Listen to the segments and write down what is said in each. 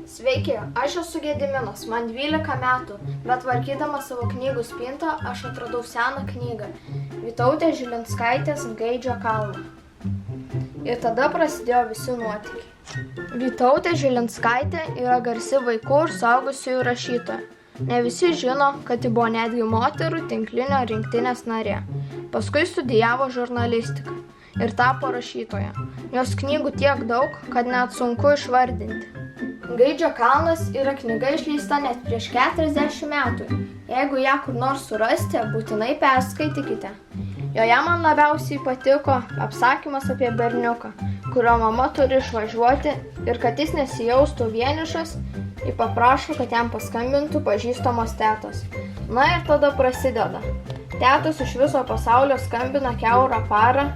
Sveiki, aš esu Gediminas, man 12 metų, bet tvarkydama savo knygų spintą aš atradau seną knygą Vytautės Žilinskaitės Gaidžio kalną. Ir tada prasidėjo visi nuotykiai. Vytautė Žilinskaitė yra garsi vaikų ir suaugusiųjų rašytoja. Ne visi žino, kad ji buvo netgi moterų tinklinio rinktinės narė. Paskui studijavo žurnalistiką ir tapo rašytoja. Jos knygų tiek daug, kad net sunku išvardinti. Gaidžio kalnas yra knyga išleista net prieš 40 metų. Jeigu ją kur nors surasite, būtinai perskaitykite. Joje man labiausiai patiko apsakymas apie berniuką, kurio mama turi išvažiuoti ir kad jis nesijaustų vienišas, ji paprašo, kad jam paskambintų pažįstamos tetos. Na ir tada prasideda. Tetos iš viso pasaulio skambina kiaurą parą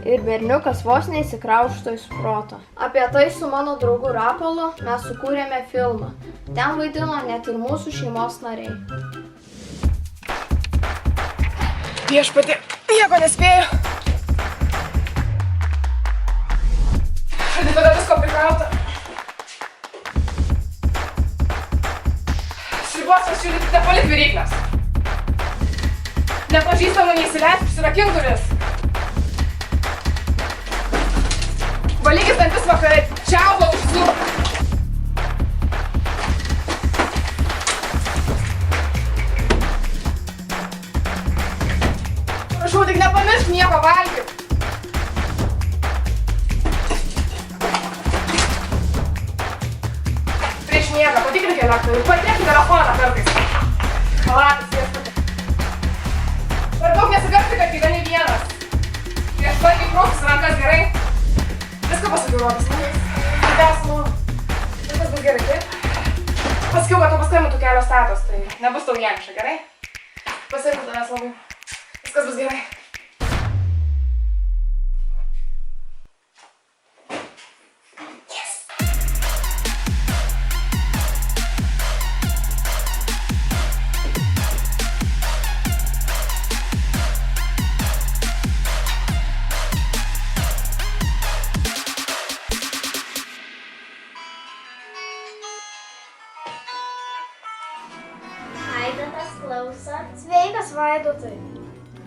ir berniukas vos neįsikraušto iš proto. Apie tai su mano draugu Rapolu mes sukūrėme filmą. Ten vaidino net ir mūsų šeimos nariai. Viešpatie, nieko nespėju. Štai tada visko prikrauta. Sriubos atšildyti nepalit viryklės. Nepažįstamų neįsileisk, užsirakink duris. Valykis dantis vakarai, čiaubą užsuk. Prašau, tik nepamiršk nieko valgyt. Prieš miegą patikrink elektrą ir patrėk telefoną kartais. Chalatas viešpatė. Per daug nesigarsti, kad gyveni vienas. Prieš valgy krausis rankas gerai. Viską pasakiau, Robis, viskas bus gerai, taip? Pasakiau, kad tu paskambintų kelios tetos, tai nebus tau vieniša, gerai? Pasirinku tavęs labai. Viskas bus gerai. Vaidotas klauso. Sveikas, Vaidotai.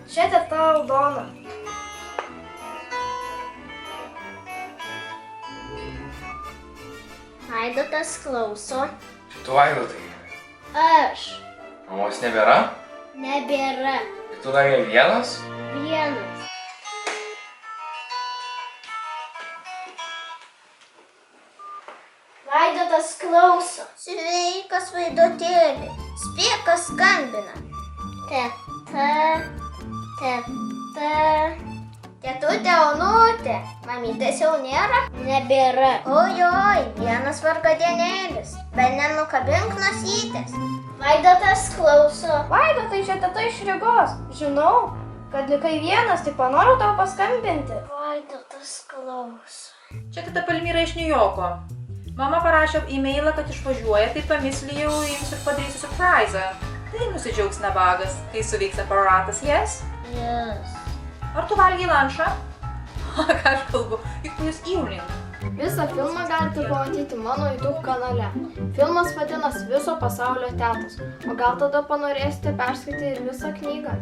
Čia teta Aldona. Vaidotas klauso. Tu Vaidotai. Aš. Mamos nebėra? Nebėra. Ir tu dar vienas? Vienas. Vaidotas klauso. Sveikas, Vaidotėli. Spėk, kas skambina. Teta. Tetutė Onutė. Mamytės jau nėra? Nebėra. Ojoj, vienas vargadienėlis. Bet nenukabink nosytės. Vaidotas klauso. Vaidotai, čia teta iš Rygos. Žinau, kad likai vienas, tai panoriu tau paskambinti. Vaidotas klauso. Čia teta Palmyra iš Niujorko. Mama parašė e-mailą, kad išvažiuoja, tai pamislijau jums ir padarysiu surprizą. Tai nusidžiaugs nabagas, kai suveiks aparatas, yes? Yes. Ar tu valgai lunchą? Ką aš kalbu, juk tu jūs evening. Visą filmą galite pamatyti mano YouTube kanale. Filmas vadinasi Viso pasaulio tetos. O gal tada panorėsite perskaityti ir visą knygą?